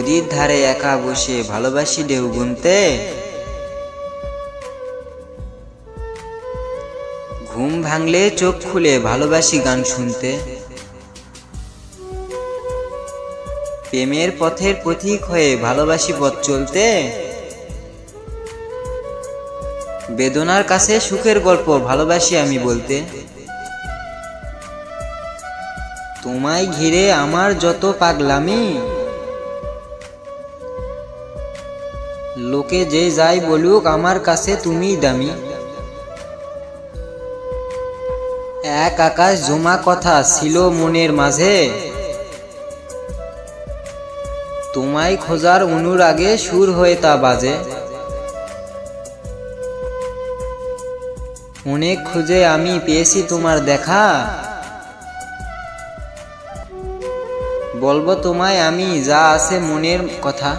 নদীর ধারে একা বসে ভালোবাসি ঢেউ গুনতে। ঘুম ভাঙলে চোখ খুলে ভালোবাসি গান শুনতে। প্রেমের পথের পথিক হয়ে ভালোবাসি পথ চলতে। বেদনার কাছে সুখের গল্প ভালোবাসি আমি বলতে। তোমায় ঘিরে আমার যত পাগলামি, লোকে যে যাই বলুক আমার কাছে তুমিই দামি। এক আকাশ জমা কথা ছিল মনের মাঝে, তোমায় খোঁজার অনুরাগে সুর হয়ে তা বাজে। অনেক খুঁজে আমি পেয়েছি তোমার দেখা, বলবো তোমায় আমি যা আছে মনের কথা।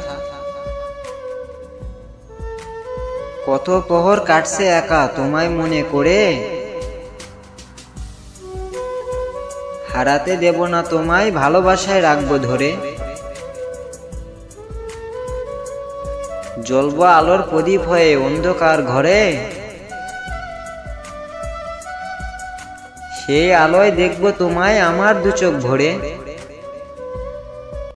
কত প্রহর কাটছে একা তোমায় মনে করে, হারাতে দেব না তোমায় ভালোবাসায় রাখবো ধরে। জ্বলবো আলোর প্রদীপ হয়ে অন্ধকার ঘরে, সেই আলোয় দেখবো তোমায় আমার দু চোখ ভরে।